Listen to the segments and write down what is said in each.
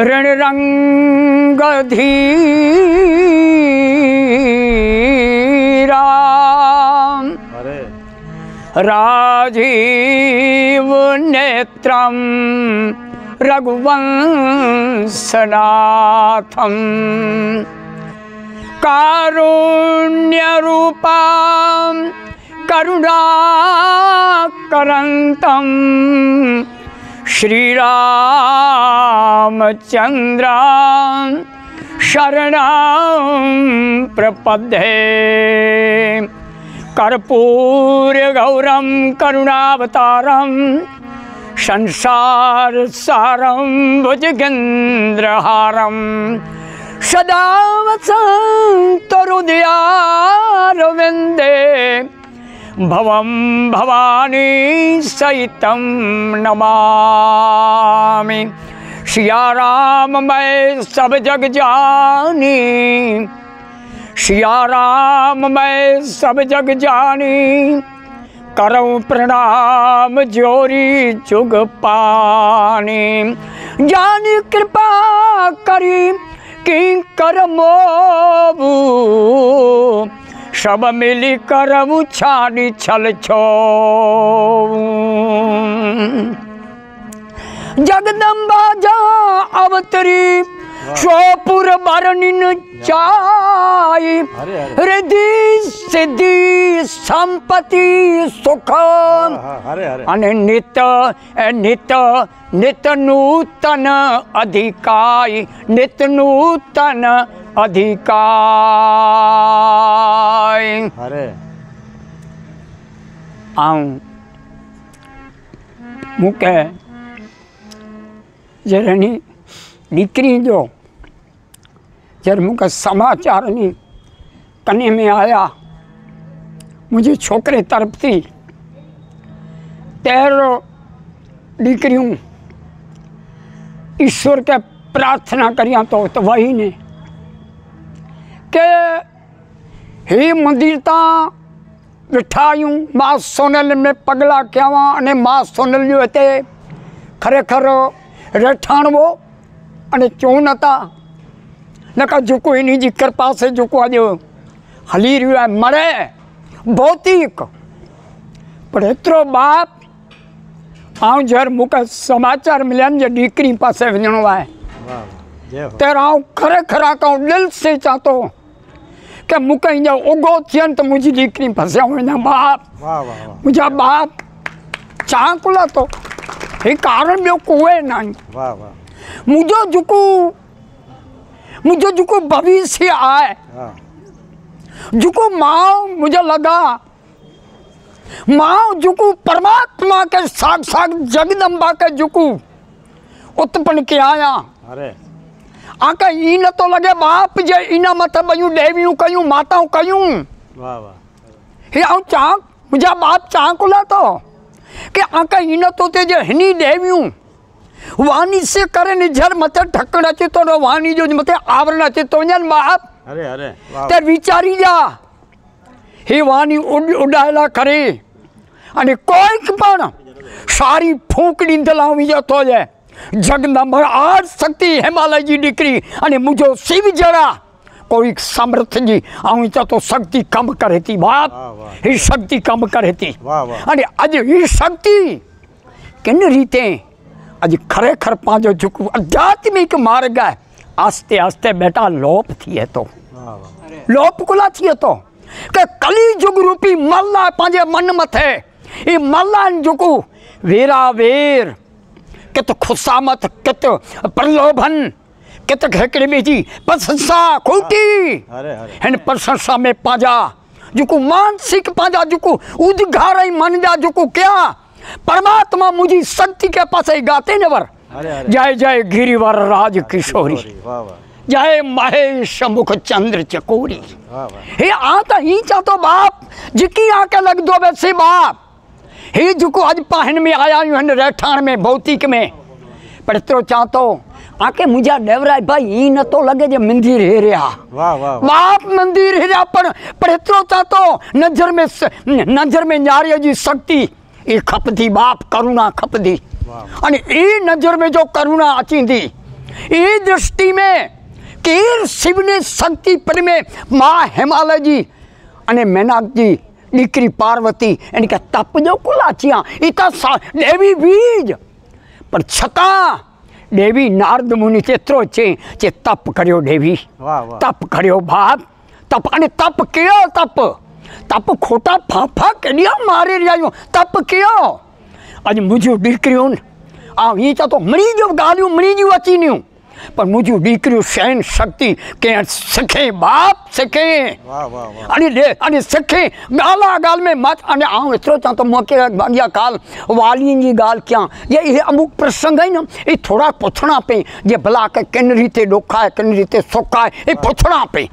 ऋण रंग धीरा राजीव नेत्रम रघुवंशनाथम कारुण्य रूपम करुणाकरंतम श्री रामचंद्र शरणं प्रपद्ये कर्पूर गौरम करुणावतारम संसार सारम भुजगेन्द्रहारम सदा वसन्तहृदयारविन्दे भवं भवानी सहितं नमामि। सिया राम मैं सब जग जानी, सिया राम मैं सब जग जानी, करऊँ प्रणाम जोरी जुग पानी। जानी कृपा करी कि कर मोबू, सब मिली करऊँ छानी छल छो। जगदम्बा जा अवतरी स्वपुर बरनिन चाई, रिद्धि सिद्धि संपत्ति सुख अने नित नित नित नूतन अधिकाई, नित नूतन अधिकाई। आऊं मुके जरनी दीकरी जो जर मुका समाचार नहीं कने में आया, मुझे छोकरे तरफ थी 13 दीकरियों ईश्वर के प्रार्थना करिया तो वही ने के हे मंदिर ता बिठायूं मां सोनल में पगला कयावा अने मां सोनल जो हिते खरेखर रठाणवो अने चोनता नका जेको इन्हीं जी कृपा से जेको अज हली रहियो आहे मरे भौतिक पर एतिरो बाप आऊं जर मूंखे समाचार मिलिया जे दीकरी पासे वञिणो आहे त आऊं खरेखर आऊं दिल से चाहतो कि मूंखे हीअं उगो थियनि त मुंहिंजी दीकरी फसिया वञा। बाप मुंहिंजा बाप चांकुला तो हे कारण ॿियो कोई न मुझो जुको भविष्य आए जुको माँ मुझे लगा माँ जुको परमात्मा के साक्षात जगदम्बा के जुको उत्पन्न के आया आका ई न तो लगे बाप जे इना मत बयू देवियों कयूं माताओं कयूं हे आऊं चाक मुझा बाप चाकुला तो कि आका ई न तो ते जे हनी देवियों वाणी से करे निझर मते ढक्कन अचे तो वाणी जो मते आवरण अचे तो वञनि बाप ते विचारी जा हे वाणी उडायला करे अने कोई पण सारी फूंक ॾींदल विझो तो जे जगदम्बा आद शक्ति हिमालय जी दीकरी अने मुझो शिव जड़ा कोई समर्थ जी आऊं तो शक्ति कम करे थी बाप ही शक्ति कम करे थी अने अज ही शक्ति किन रीते अज खरेखर पांजो झुक आध्यात्मिक मार्ग है आस्ते आस्ते बेटा लोप थिए तो लोप कुला थिए तो के कली जुग रूपी मल्ला पांजे मन मथे ई मल्ला जुकू वेरा वेर कित खुशामत कित प्रलोभन कित हेकड़े में जी प्रशंसा खोटी हिन प्रशंसा में पांजा जुकू मानसिक पांजा जुकू उद्घार मन जा जुकू क्या परमात्मा मुझी शक्ति के पास गाते नवर जय जय गिरिवर राज किशोरी जय महेश मुख चंद्र चकोरी हे आता ही चाहतो बाप जिकी आके लग दो वैसे बाप हे जुको आज पाहन में आया यूं रहठान में भौतिक में पर तो चाहतो आके मुझा डेवराज भाई ई न तो लगे जे मंदिर हे रहा बाप मंदिर हे रहा पर तो चाहतो नजर में नारिया जी शक्ति ये खपदी बाप करुणा खपदी अने ई नजर में जो करुणा अचींदी એ દૃષ્ટિમાં કેર શિવને શક્તિ પ્રેમે મા હિમાલયજી અને મેનાકજી દીકરી પાર્વતી એની કે તપજો કુલાચિયા એ તો દેવી બીજ પણ છતાં દેવી નારદ મુનિ તેત્રો છે જે તપ કર્યો દેવી તપ કર્યો બાપ તપ અને તપ કયો તપ ખોટા ફાફા કેડિયા મારી રહ્યા તપ કયો આજે મુજુ દીકરીઓ આ એ તો મળી જો ગાલ્યું મળી ગયું અચીન્યું પણ મુજુ દીકરીઓ સૈન શક્તિ કે સખે બાપ સખે અને સખે ગાલા ગાલ में मत અને આમ એતરો ચાં તો મોકે ભાગ્યા કાલ વાલીની ગાલ ક્યાં એ અમુક પ્રસંગ है ને એ થોડા પૂછણા पे જે ભલા કે કેન રીતે ડોખાય કેન રીતે સોકાય એ પૂછણા पे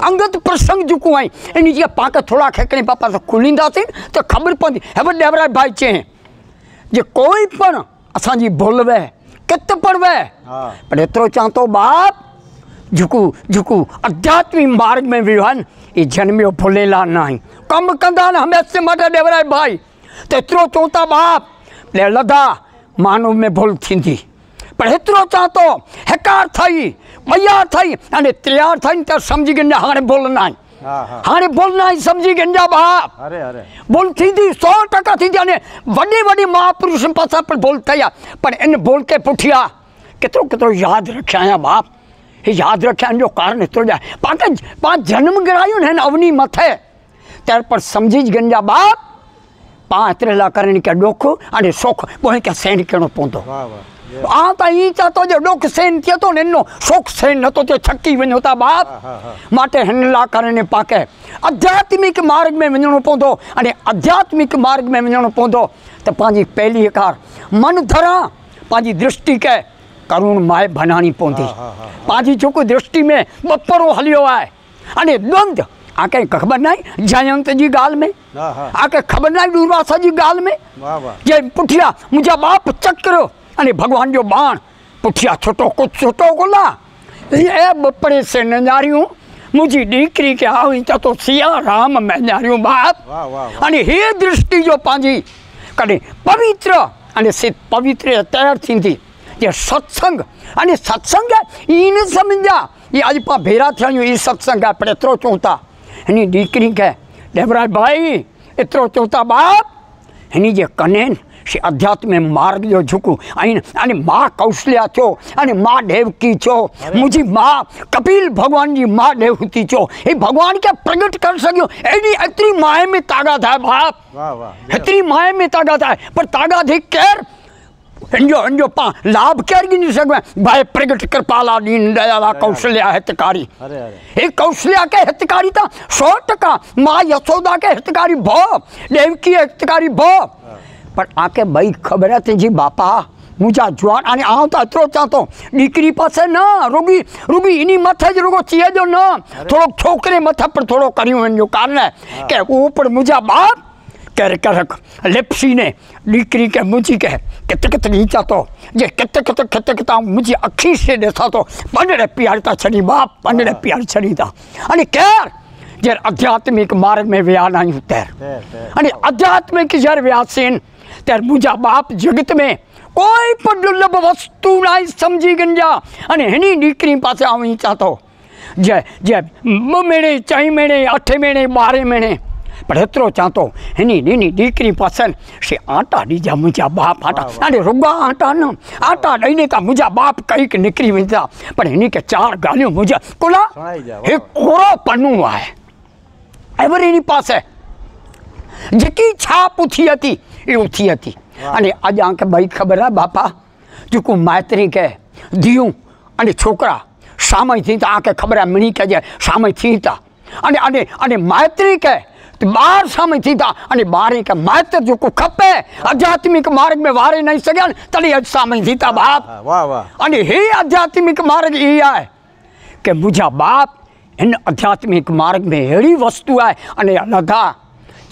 અંગત પ્રસંગ જુકું હોય એની જે પાકે થોડા ખેકણી બાપા તો ખુલીંદા છે તો ખબર પડી હવે દેવરાજ ભાઈ છે જે કોઈ પણ असांजी बोलवे कित पड़वे पर एतरो चाहतो बाप झुकू आध्यात्मिक मार्ग में विवान ये जन्मियो भूलेला नहीं कम कंदा ने हमेशा माटे देवराय भाई तो एतरो चौथा बाप ले लदा मानव में भूल थी पर एतरो चाहतो हेकार थई बयार थई अने तैयार थई तो समझी गए हाणे बोल नहीं हाणे बोल नहीं समझी गंजा बाप बोल थी 100% थी जाने वडी वडी महापुरुष पासा पर बोल थया पर इन बोल के पुठिया कितरो कितरो याद रखया बाप ये याद रखया जो कारण एतरो जाए पाके पांच जन्म गिरायो ने अवनी मथे त्यार पर समझी गंजा बाप पांच त्रेला करने के डोख अने सोख बोहे के सेन केनो पोंदो आ तो ई चाहतो जो डोख सेन थियो तो नेनो सोख सेन नतो तो छक्की वणो ता बाप माटे हनला करने पाके आध्यात्मिक मार्ग में वणो पोंदो अने आध्यात्मिक मार्ग में वणो पोंदो तो पांजी पहली कार मन धरा पांजी दृष्टि के करुण माय बनानी पोंदी पांजी जोको दृष्टि में बपरो हलियो आए अने द्वंद आके खबर नहीं जयंत जी गाल में आके खबर नहीं दुर्वासा जी गाल में जे पुठिया मुझा बाप चक्र अने भगवान जो बाण पुठिया छोटो कुछ छोटो गोला ए बपड़े से नजारियों मुझी दीकरी के आई तो सिया राम में नजारियों बाप अने हे दृष्टि जो पांजी कने पवित्र अने सिद्ध पवित्र तैयार थी जे सत्संग अने सत्संग ई न समझा ये आज पा भेरा थयो ई सत्संग है पर एतरो चौथा एनी दीकरी के देवराज भाई एतरो चौथा बाप एनी जे कने से अध्यात्म मार्ग जो झुकू अने माँ कौशल्या छो अने माँ देवकी छो मुझी माँ कपिल भगवान जी माँ देवती छो ये भगवान के प्रगट कर सको एनी एतरी माए में ताकत है बाप एतरी माए में ताकत है पर ताकत ही केर इंजो पा लाभ केर नहीं सकवे भाई प्रगट कृपाला दीन दयाला कौशल्या हितकारी ये कौशल्या के हितकारी था 100% माँ यशोदा के हितकारी भो देवकी हितकारी भो पर आके भाई खबर है जी बापा मुझा जवान आने आओ तो अतरो चाहतो दीकरी पासे ना रुगी इनी मथे ज रुगो चिए जो ना थोड़ो छोकरे मथे पर थोड़ो करियो जो कारण है के ऊपर मुझा बाप कर लिप्सी ने दीकरी के मुझी के कित नीचा तो जे कित मुझी अखी से देखा तो पंडे प्यारता छड़ी बाप पंडे प्यार छड़ी था अने केर जे आध्यात्मिक मार्ग में व्या नहीं तेर अने आध्यात्मिक जर व्यासीन तेर मुझा बाप जगत में कोई पण दुर्लभ वस्तु नहीं समझी गंजा अने हनी दीकरी पासे आवी चाहतो जे जे 2 महीने 4 महीने 8 महीने 12 महीने पर एतरो चाहतो हनी नीनी दीकरी पासे से आटा दीजा मुझा बाप आटा अरे रुगा आटा न आटा दईने ता मुझा बाप कई के निकरी वंदा पर हनी के 4 गालियों मुझा कोला हे कोरो पन्नु है एवरीनी पासे जकी छाप उठी हती ए उठी हती अने आज आके भाई खबर है बापा जो मायतरी के दियूं अने छोकरा सामय थी आके खबर है मणी के जे सामय थी था अने अने अने मायतरी के बार सामय थी था अने बारे के मायतर जो खपे आध्यात्मिक मार्ग में वारे नहीं सके तड़ी अज सामय थी था बाप अने हे आध्यात्मिक मार्ग ये है कि मुझा बाप इन आध्यात्मिक मार्ग में अड़ी वस्तु है अने लधा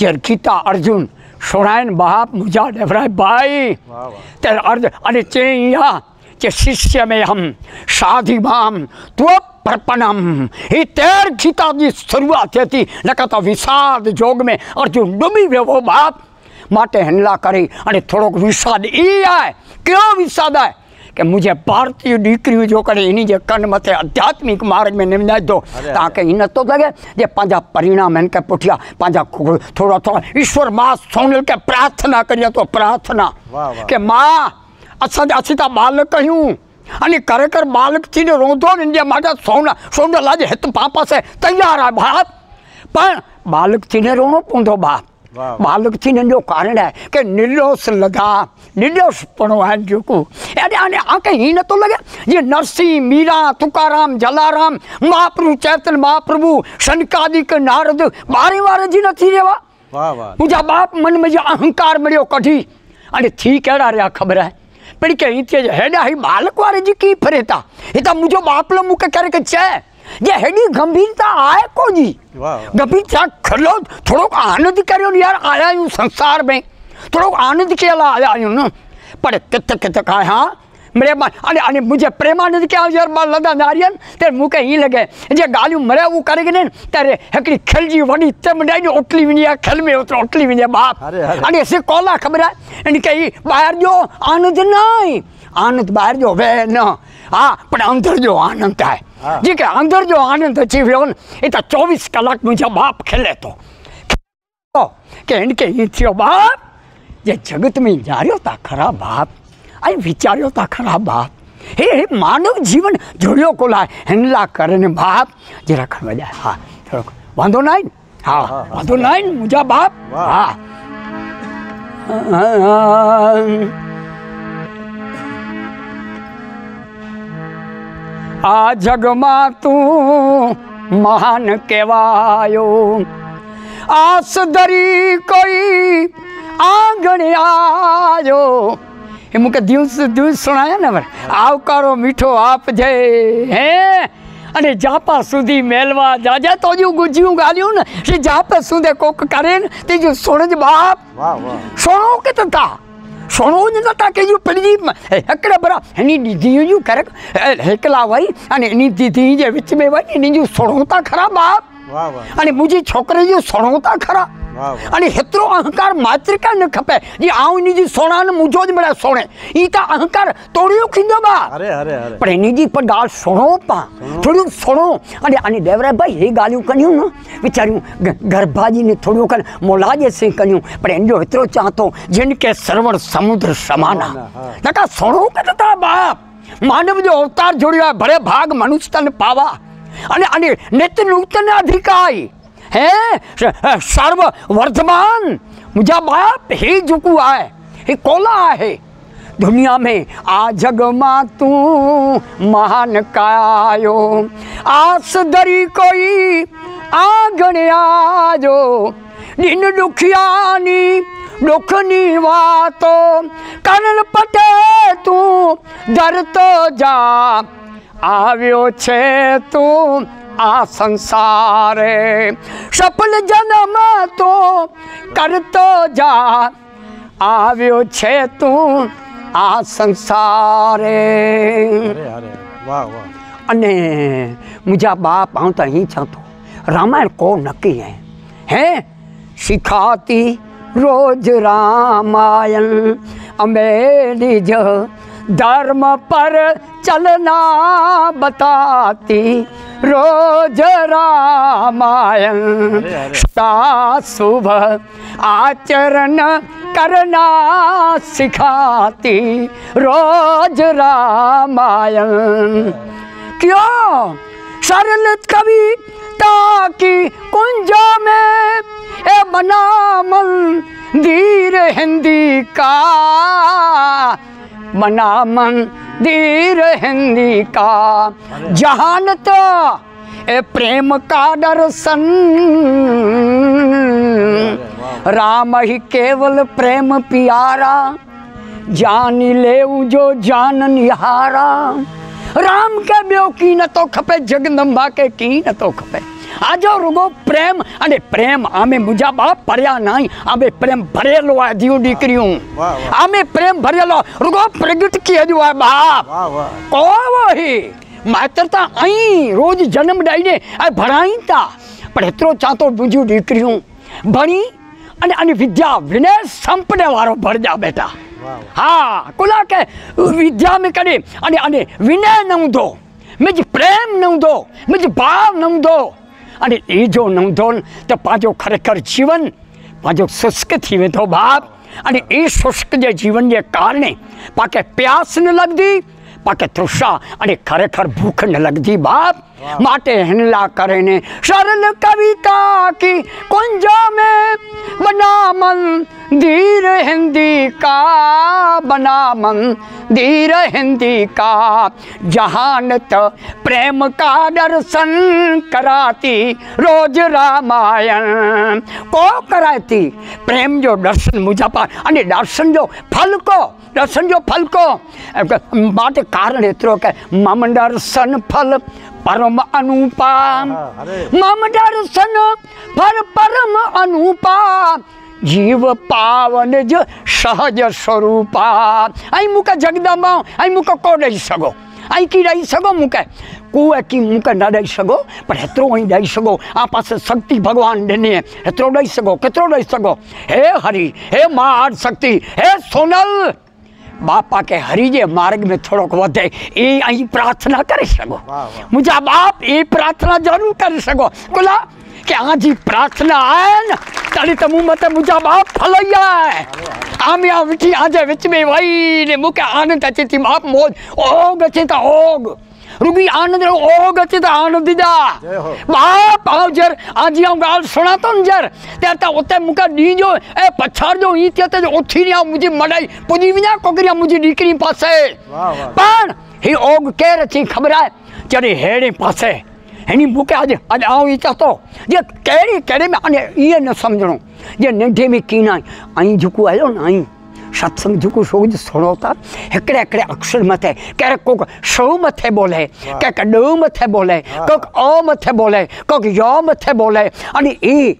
जे गीता अर्जुन सुनायन बाप मुझा देवराय भाई तेरे अर्ज अने चेया के शिष्य में हम साधी भाम त्वपर्पणम ये तेर गीता की शुरुआत थी न कहता विषाद जोग में अर्जुन डूबी वो बाप माटे हनला करी अने थोड़ो विषाद ई है क्यों विषाद है कि मुझे भारतीय दीकरियूं जो करे इन जे कन मथे आध्यात्मिक मार्ग में निमदाए दो ताकि इन तो लगे जे पंजा परिणाम इनके पुठिया पंजा थोड़ा थोड़ा ईश्वर मां सोनल के प्रार्थना करिए तो प्रार्थना कि मां असी तो बालक आहियूं अने करे कर बालक थी रोंदो ने माटे सोनल आज हित पापा से तैयार है बाप पर बालक थी रोनो पवंदो बाप बालक थी जो कारण है कि निर्दोष लगा निर्दोषपणो है जो अने आके ही न तो लगे ये नरसिंह मीरा तुकाराम जलाराम महाप्रभु चैतन्य महाप्रभु शनकादिक नारद बारे वारे जी न थी रेवा मुझा बाप मन में जो अहंकार मिलो कढी अने थी केड़ा रहा खबर है पर के इते हेडा ही बालक वारे जी की फरेता इता मुझो बाप लो मुके करे के छे जे हेडी गंभीरता आए को जी गंभीरता खलो थोड़ो आनंद करियो यार आया हूं संसार में थोड़ो आनंद के ला आया हूं न पर कित का हां मेरे अने अने मुझे प्रेमानंद के यार बा लगा नारियन ते मुके ही लगे जे गालियो मरे वो करे ने तेरे हकड़ी खलजी वडी तमडाई ने ओटली विनिया खल में उतर ओटली विनिया बाप अने से कोला खबर है इन कई बाहर जो आनंद नहीं आनंद बाहर जो वे न हां पर अंदर जो आनंद है जी के अंदर जो आनंद अची वियो ये तो 24 कलाक मुझा बाप खेले तो के इनके ही थियो बाप जे जगत में जारियो ता खरा बाप आई विचारियो ता खरा बाप हे मानव जीवन जोड़ियो को लाए हिनला करने बाप जरा खन वजा हां थोड़ो वांदो नहीं हां वांदो नहीं मुझा बाप हां आ जग में तू महान कहवायो आस दरी कोई आंगण आयो ये मुके दिवस सुनाया ना आवकारो मीठो आप जय हैं अने जापा सुधी मेलवा जाजा तो जो गुजियूं गालियूं न से जापा सुधे कोक करे ते जो सुणज बाप वाह वाह सुनो के ता सोनो ने ता के जो पड़ी हकड़ा बरा हनी दीदी जो कर हेकला वई अने नी दीदी जे विच में वई नी जो सोनो ता खरा बाप वाह वाह अने मुजी छोकरे जो सोनो ता खरा अने हेतरो अहंकार मात्र का न खपे जी आउ नी जी सोना न मुजो ज बड़ा सोने ई ता अहंकार तोड़ियो खिंदो बा अरे अरे अरे पर नी जी पर गाल सोनो पा थोड़ी सोनो अने अने देवरा भाई हे गालियो कनियो न विचारियो गर्भाजी ने थोड़ो कन मोलाजे से कनियो पर इनजो हेतरो चाहतो जिनके सरवण समुद्र समाना नका सोनो के ता बाप मानव जो अवतार जोड़ियो भरे भाग मनुष्य तन पावा अने अने नित्य नूतन अधिकारी है सर्व वर्धमान मुझा बाप ही जुकू आए ही कोला है दुनिया में आ जग मा तू महान कायो आस दरी कोई आंगण आजो दिन दुखियानी दुखनी वातो करन पटे तू दर तो जा आव्यो छे तू आ संसारे सफल जन्म तो कर तो जा आव्यो छे तू आ संसारे अरे अरे वाह वाह अने मुझा बाप आऊं तो ही चाहतो रामायण को नक्की है सिखाती रोज रामायण अमेरी जो धर्म पर चलना बताती रोज रामायण शुभ आचरण करना सिखाती रोज रामायण क्यों सरल कविता की कुंजों में ए बना मंदिर हिंदी का बना मंदिर हिंदी का जहान तो ए प्रेम का दर्शन राम ही केवल प्रेम प्यारा जान ले जो जान निहारा राम के ब्यो की न तो खपे जगदम्बा के की न तो खपे आजो रुगो प्रेम अने प्रेम आमे मुझा बाप पर्या नहीं आमे प्रेम भरेलो है दियो दीकरियों आमे प्रेम भरेलो रुगो प्रगट किए जो है बाप को वही मात्रता आई रोज जन्म डाईने आ भराई ता पर हेतरो चातो बुझू दीकरियों भणी अने अने विद्या विनय संपने वारो भर जा बेटा हाँ कुला के विद्या में कॾहिं अने अने विनय न हूंदो, मुंहिंजो प्रेम न हूंदो, मुंहिंजो भाव न हूंदो, अने इहो न हूंदो त पंहिंजो खरेखर जीवन पंहिंजो शुष्क थी वेंदो बाप। अने ई शुष्क जे जीवन जे कारणे पाके प्यास न लगदी, पाके तृषा अने खरेखर भूख न लगदी बाप। माटे हिनला करेने सरल कविता की कुंज में बना मंदिर हिंदी का, बना मंदिर हिंदी का, जहानत प्रेम का दर्शन कराती रोज रामायण को कराती प्रेम जो दर्शन मुझा पा अने दर्शन जो फल को, दर्शन जो फल को माटे कारण एतिरो के मम दर्शन फल परम अनुपा, मम दर्शन फल परम अनुपा, जीव पावन जो सहज स्वरूपा। आई मुका जगदम्बा आई मुका को ॾेई सघो, आई की ॾेई सघो मूंखे कुए की मूंखे न ॾेई सघो, पर हेतिरो ई ॾेई सघो। आ पासे शक्ति भगवान ॾिनी हेतिरो ॾेई सघो, केतिरो ॾेई सघो। हे हरि, हे मां शक्ति, हे सोनल बापा के हरि जे मार्ग में थोड़ो वधे ई आई प्रार्थना करे सघो। मुझा बाप ई प्रार्थना जरूर करे सघो कुला के आजी प्रार्थना आहे न तॾहिं त मूं मथे मुझा बाप फलई आहे। आमिया विठी आजे विच में वही ने मूंखे आनंद अचे थी बाप, मौज ओग अचे त ओग रुबी आनंद ओग अचे त आनंद जा बाप। आओ जर आजी आऊं ॻाल्हि सुणा थो न जर त उते मूंखे ॾींहं जो ऐं पछाड़ जो ईअं थिए त उथी वञा मुंहिंजी मॾाई पुॼी वञा कोकिरिया मुंहिंजी ॾीकरी पासे। पण ही ओग केरु अची ख़बर आहे जॾहिं अहिड़े पासे हिन मूंखे अॼु आऊं ई चवंदो जे कहिड़े कहिड़े में अने इहो न सम्झणो जे नंढे में कीन आई ऐं जेको आयो न आई सत्संग जेको रोज़ सुणो था हिकिड़े हिकिड़े अक्षर मथे कंहिं को शो मथे बोले, कंहिं ॾ मथे बोले, को अ मथे बोले, को य मथे बोले। अने ई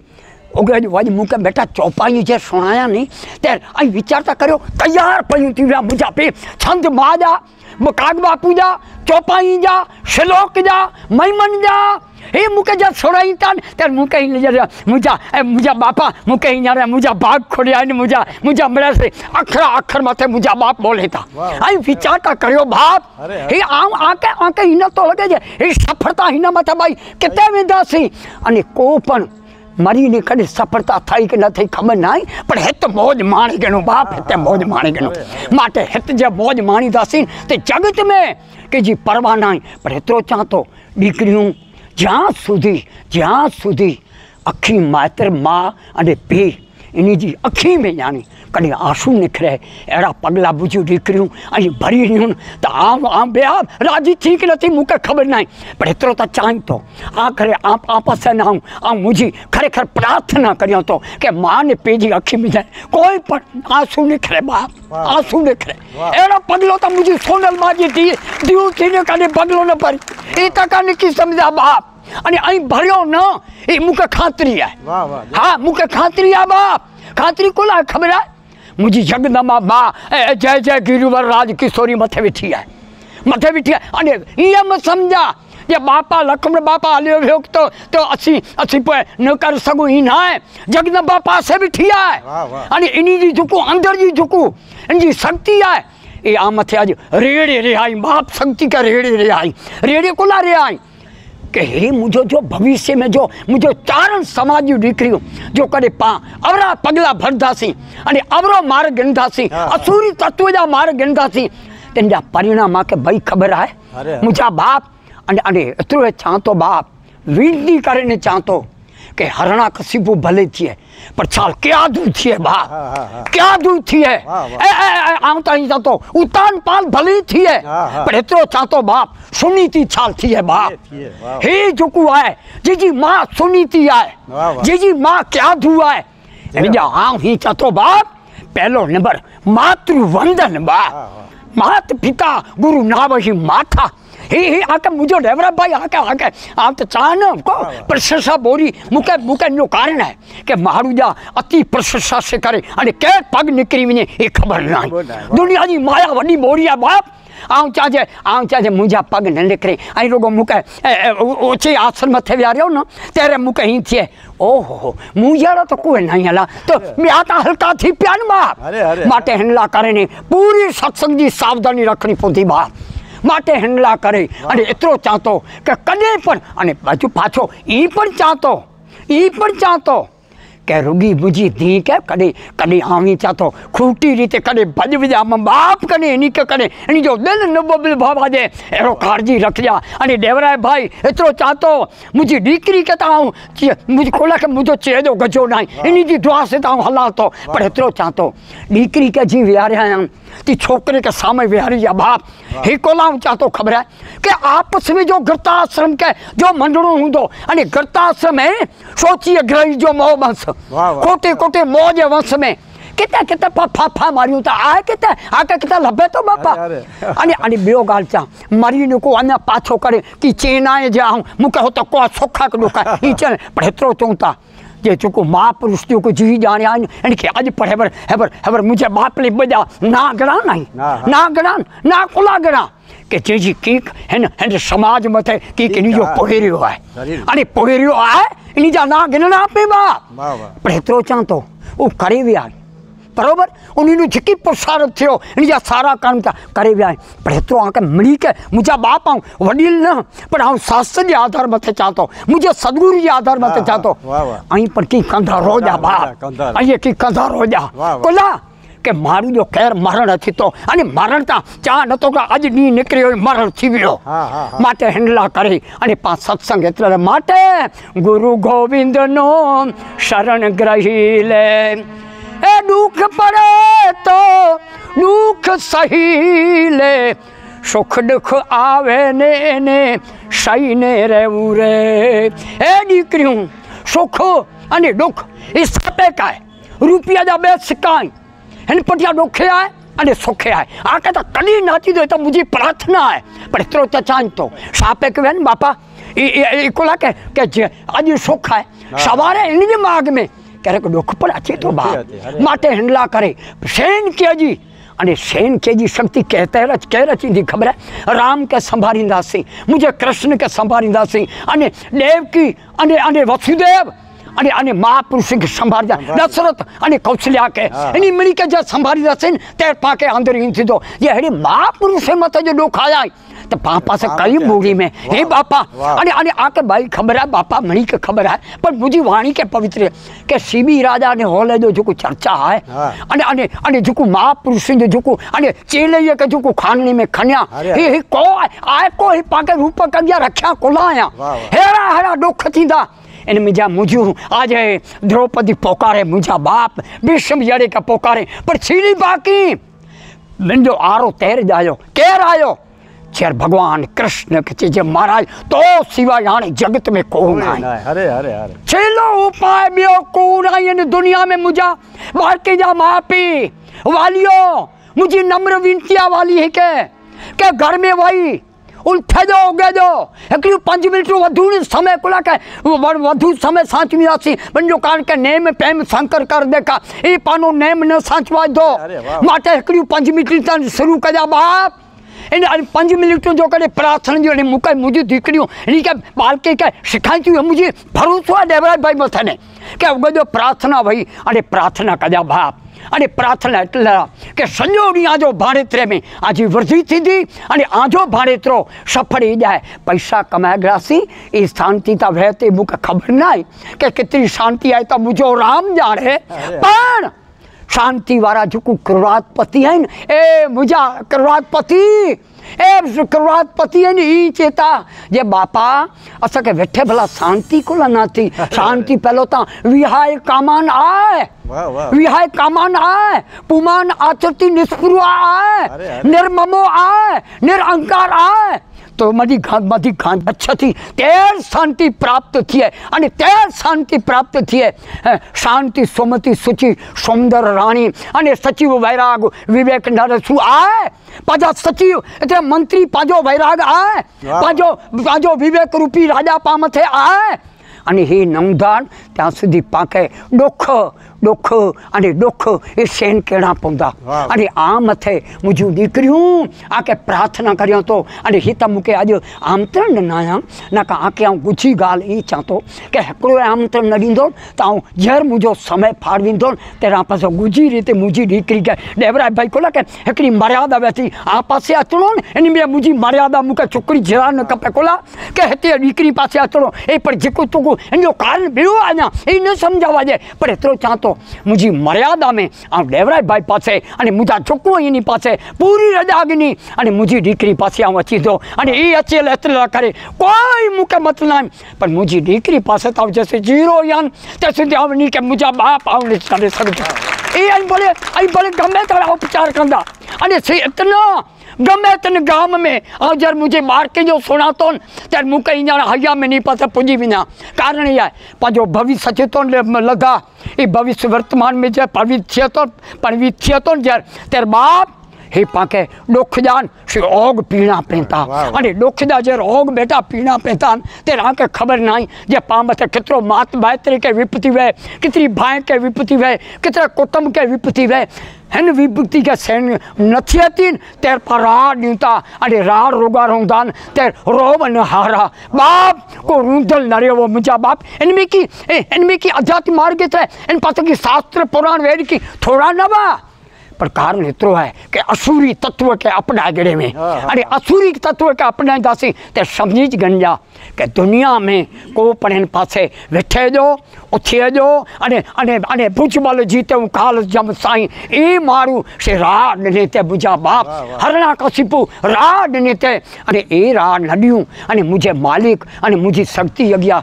वञ मूंखे बेटा चौपाई जे सुणाया नी त ऐं वीचार था करियो तयार पयूं थी विया मुंहिंजा पे छंद मां जा काग बापू जा चौपाई जा श्लोक जा महिमन जा हे मूंखे जब सुणाई था त मूंखे मुंहिंजा बापा मूंखे हींअर मुंहिंजा बाग खोलिया आहिनि, मुंहिंजा मिड़स अखर अखर मथे मुंहिंजा बाप बोले था। ऐं वीचार था करियो बाप हे आके हिन थो लॻे जे हे सफलता हिन मथे भई किथे वेंदासीं। अने को पण मरी ने कॾहिं सफलता थी कि न थी ख़बर न आहे, पर हिते मौज माणे गिणो बाप, हिते मौज माणे गिणो। माटे हिते जे मौज माणींदासीं त जगत में कंहिंजी परवाह न आहे। पर हेतिरो चवां थो ॾीकरियूं ज्यां सुधी अखी माइत्र मां अने पीउ इन जी अखी में यानी कॾहिं आंसू निकिरे अहिड़ा पगला बुझियूं ॾीकरियूं ऐं भरी रहियूं त आम ॿिया राज़ी थी की नथी मूंखे ख़बर न आहे। पर हेतिरो त चाहिं थो आख़िर आपस न आऊं ऐं मुंहिंजी खरेखर प्रार्थना करियां थो की मां ने पंहिंजी अखी में कोई पण आंसू निकिरे बाप, आंसू निकिरे अहिड़ो पगलो त मुंहिंजी सोनल मां जी दियूं थी न कॾहिं पगलो न परे ई त कान की सम्झा बाप। अने ऐं भरियो न ई मूंखे खातिरी आहे। हा मूंखे खातिरी आहे बाप, खातिरी कुल आहे ख़बर आहे मुंहिंजी जगदम्बा मां जय जय गिरिवर राज किशोरी मथे वेठी आहे, मथे वेठी आहे। अने ईअं म सम्झा जे बापा लक्ष्मण बापा हलियो वियो तो असीं पोइ न करे सघूं ई न आहे। जगदम्बा पासे वेठी आहे अने इन जी जेको अंदर जी जेको इन जी शक्ति आहे ये आ मथे अॼु रेड़े रे आई बाप, शक्ति का रेड़े रे आई, रेड़े कोला रे आई कि हे मुझो जो भविष्य में जो मुझो चारण समाज जूं ॾीकरियूं जो कॾहिं अवरा पगला भरंदासीं अने अवरो मार्ग गिणंदासीं, असुरी तत्व जा मार्ग गिणंदासीं, तिन जा परिणाम मूंखे भई ख़बर आहे। मुंहिंजा बाप अने एतिरो चवां थो बाप, विनती करे न चवां थो कि हरणा कसिबू भले थिए पर छाल क्या दूर थिए बाप, क्या दूर थिए आऊं त चवां थो उतान पाल भले थिए पर एतिरो चवां थो बाप सुनीति छाल थिए बाप। हे जेको आहे जंहिंजी मां सुनीति आहे, जंहिंजी मां क्या दू आहे मुंहिंजा आऊं ही चवां थो बाप पहलो नंबर मातृ वंदन बाप, मात पिता गुरु नावही माथा हे आके मुझो डेवरा भाई आके आप तो चाहन को प्रशंसा बोरी मुके जो कारण है कि मारू जा अति प्रशंसा से करे अने के पग निकरी वने ये खबर ना दुनिया जी माया वडी बोरी है बाप। आऊं चाहे मुझा पग न निकरे आई रोगो मुके ओछे आसन मथे विहारियो न तेरे मुके ही थिए ओहो मुझाड़ा तो कोई नहीं हला तो ब्याह ता हल्का थी प्यान बाप माटे हनला करे ने पूरी सत्संग जी सावधानी रखनी पौंदी बाप माटे हनला करे अने एतरो चाहतो के कदे पण अने बाजू पाछो ई पण चाहतो के रुगी मुझी धी के कदे कदे आवी चाहतो खूटी रीते कदे भज विजा म बाप कने इनी के कने इनी जो दिल न बबल बाबा जे एरो काळजी रखजा अने देवराय भाई एतरो चाहतो मुझी दीकरी के ताऊ मुझ कोला के मुझो चेदो गजो नाही इनी जी दुआ से ताऊ हलातो पर एतरो चाहतो दीकरी के जी विहारिया ती छोकरे के सामने विहारी या बाप ही कोला चाहतो खबर है कि आपस में जो गृहस्थाश्रम के जो मंडणो हुंदो अने गृहस्थाश्रम में सोचिए ग्रही जो मोह वंश कोटे कोटे मौज वंश में कितना फाफा मारियो तो आए कितना लभे तो बापा अने अने बियो गाल चा मरी ने को अने पाछो करे कि चेनाए जाऊं मुके हो तो को सोखा के दुखा ई चल पर हेतरो चौता जे चुको महापुरुष जो को जी जाने आन इनके आज पर हेबर मुझे बाप ले बजा ना गणा नहीं ना गणा ना कोला गणा के जी की है समाज मथे की इनी जो पोहेरियो है अने पोहेरियो है इनी जा ना गणना पे बाप पर हेतरो चांतो ओ करे विया बरोबर उन्हीं झिकी प्रसार थियो इन जा सारा काम था करे विया पर हेतरो आके मिली के मुझा बाप आऊं वडील न पर आऊं शास्त्र जे आधार मथे चाहतो मुझे सदगुरु जे आधार मथे चाहतो आई पर की कंधा रोजा बाप आई की कंधा रोजा कोला के मारू जो खैर मरण थी तो अने मरण ता चा न तो आज नी निकरियो मरण थी वियो माटे हंडला करे अने पांच सत्संग एतले माटे गुरु गोविंद नो शरण ग्रही ले ए दुख पड़े तो दुख सही ले सुख दुख आवे ने सही ने रहू रे ए दीकरियों सुख अने दुख इस पे का रुपया जा बे सिकाई हन पटिया दुखे आए अने सुखे आए आके तो कदी नाची दो तो मुझी प्रार्थना है पर इतरो चांच तो सापे के वेन बापा ई कोला के आज सुख है सवारे इन जे माग में क्यारे को दुख पर अचे तो बाप माटे हंडला करे सेन के जी अने सेन के जी शक्ति कहते कह रची दी खबर है राम के संभारींदासी मुझे कृष्ण के संभारींदासी अने देवकी अने अने वसुदेव अने अने महापुरुष के संभाल जा दशरथ अने कौशल्या के इनी मिली के जो संभाली दसिन ते पाके अंदर इन थी दो ये हेडी महापुरुष मत जो दुख आया तो पापा से कई बूढ़ी में हे बापा अने अने आके भाई खबर है बापा मणि के खबर है पर मुझी वाणी के पवित्र के सीबी राजा ने होले जो जो चर्चा है अने अने अने जो महापुरुष जो जो अने चेले के जो खाननी में खन्या हे को आए को ही पाके रूप कन्या रक्षा कोलाया हेरा हेरा दुख थींदा इन मुझा मुझू आज द्रौपदी पोकारे मुझा बाप विषम जड़े का पोकारे पर छीली बाकी मिंजो आरो तैर जायो केर आयो चेर भगवान कृष्ण के चीजे महाराज तो सिवा यानी जगत में कौन है अरे अरे अरे चलो उपाय बियो कौन है इन दुनिया में मुझा बाकी जा मापी वालियो मुझी नम्र विनतिया वाली है के घर में वही उल्थे जो उगे जो एक 5 मिनट वधु समय कुला के वधु समय साचवी आसी बंजो कारण के नेम प्रेम शंकर कर देखा ई पानो नेम न साचवा दो माटे एक 5 मिनट शुरू कजा बाप इन 5 मिनट जो करे प्रार्थना जो मुके मुझी दीकरियों इन के बाल के सिखाई थी मुझे भरोसा देवराज भाई मथे ने के उगे जो प्रार्थना भाई अरे प्रार्थना कजा बाप अने प्रार्थना एटला के सॼो ॾींहुं आजो भाड़ेतरे में आज वृद्धि थींदी अने आजो भाड़ेतरो सफल ही जाए पैसा कमाए ग्रासी ई शांति ता वहते मूंखे ख़बर न आहे के केतिरी शांति आहे त मुंहिंजो राम ॼाणे पण शांति वारा जेको करोड़पति आहिनि ए मुंहिंजा करोड़पति ए करोड़पति आहिनि ई चेता जे बापा असांखे वेठे भला शांति कोन न थी शांति पहलो तां विहाय कामान आए विहाय कामान आए पुमान आचरती निष्पृह आए निर्ममो आए निरअहंकार आए तो मधी खान अच्छा थी तेर शांति प्राप्त थी है अने तेर शांति प्राप्त थी है शांति सोमती सुचि सुंदर रानी अने सचिव वैराग विवेक नरसु आए पाजा सचिव इतने मंत्री पाजो वैराग आए पाजो विवेक रूपी राजा पामथे आए अने ही नमदान त्या सुधी पाके दुख दुख अने दुख ये सहन करणा पवंदा अने आ मथे मुझियूं दीकरियूं आके प्रार्थना करियो तो अने ही त मूंखे अॼु आमंत्रण न आया न का आके आऊं कुझु ॻाल्हि ई चवां थो कि हिकिड़ो आमंत्रण न ॾींदो त आऊं जर मुंहिंजो समय फाड़ींदो तेरा पासे गुज़ी रीते मुंहिंजी दीकरी खे डेवरा भाई खोला के हिकिड़ी मर्यादा वेठी आ पासे अचणो इन में मुंहिंजी मर्यादा मूंखे चुकड़ी जरा न खपे खोला के हिते दीकरी पासे अचणो ए पर जेको तूं हिन जो कारण ॿियो आहे अञा ही न सम्झावा जे पर एतिरो चवां थो मुझी मर्यादा में डेवराज भाई पासे अने मुझा छोकरो इन पासे पूरी रजा गिनी अने मुझी दीकरी पासे आऊं अची थो अने ई अचेल एतिरा करे कोई मूंखे मत न पर मुझी दीकरी पासे तो जैसे जीरो यान तेसि आऊं वञी के मुझा बाप आऊं ॾिस करे सघंदो ई भले गमे तरह उपचार कंदा अने इतना गमे तन गांव में जर मुझे मार के जो सुना तो तर मूंखे हींअर हया में नहीं पासे पुॼी वञा कारण इहा आहे पंहिंजो भविष्य अचे थो लॻा ये भविष्य वर्तमान में जे परवीत थिए थो जर तेर बाप हे पाके दुख जान से ओग पीना पवंदा अने दुख जा जे रोग बेटा पीना पवंदा तेरे आके खबर ना जे पा मथे केतिरो मात भाइतरी के विपत्ति वे केतिरी भाई के विपत्ति वे केतिरा कुटुंब के विपत्ति वे हिन विपत्ति के सहन नथी अची तेर पर राह ॾींदा अने राह रोगा रहंदा तेर रोब न हारा बाप को रूंदल न रहो मुझा बाप इनमें की अजात मार्ग थे इन पास की शास्त्र पुराण वेद की थोड़ा न बा पर कारण एतिरो है कि असुरी तत्व के अपनाए गड़े में अरे असुरी तत्व के अपनाईंदासीं त सम्झी गंजा कि दुनिया में को पण पासे वेठे जो उथे जो अने अने अने भुजबल जीते काल जम साईं ई मारू से राह ॾिने ते मुंहिंजा बाप हरणा कशिपु राह ॾिने ते अने ए राह न ॾियूं अने मुंहिंजे मालिक अने मुंहिंजी शक्ति अॻियां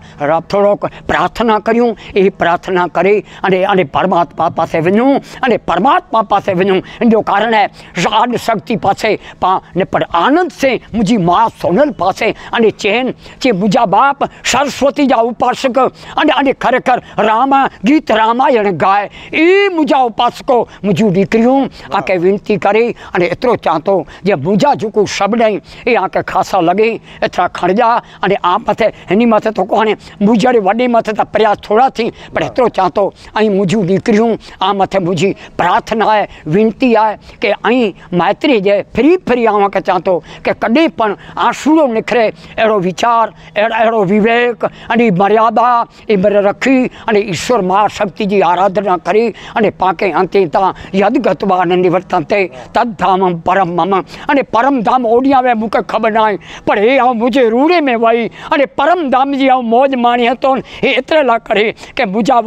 थोरो प्रार्थना करियूं ई प्रार्थना करे अने अने परमात्मा पासे वञूं अने परमात्मा पासे वञूं इन जो कारण है राड शक्ति पासे पा ने पर आनंद से मुझी माँ सोनल पासे अने चैन चे मुझा बाप सरस्वती जा उपासक अने अने खरेखर रामा गीत रामायण गाए ई मुझा उपासको मुझू दीकरियूं आके विनती करे अने एतिरो चां थो जे मुझा जेको शब्दई ए आके खासा लगे एतिरा खणजा अने आ मथे हिनी मथे तो को हाणे मुझे वॾे मथे त प्रयास थोड़ा थी पर एतिरो चां थो ऐं मुझू दीकरियूं आ मथे मुझी प्रार्थना है विनती है कि आई मैत्री जे फ्री आवां के चां थो कि कॾहिं पण आंसूड़ो निखरे अहिड़ो वीचार अहिड़ो विवेक अने मर्यादा इमर रखी अने ईश्वर महाशक्ति जी आराधना करे अने पाके अंते ता यदगतवा निवर्तन्ते तद्धामम परम मम अने परम धाम ओडिया में मूंखे ख़बर ना आहे पर हे आऊं मुझे रूड़े में वही अने परम धाम जी आऊं मौज माणी हतो हे एतिरे लाइ करे कि मुझा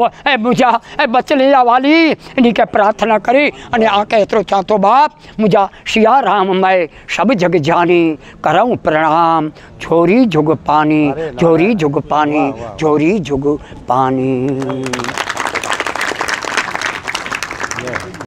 बचले जा वाली इन के प्रार्थना करे अने आके एतिरो चां थो बाप मुझा सिया राम मैं सब जग जानी करऊं प्रणाम झोरी जुग पानी झोरी जुग पानी झोरी जुग पानी।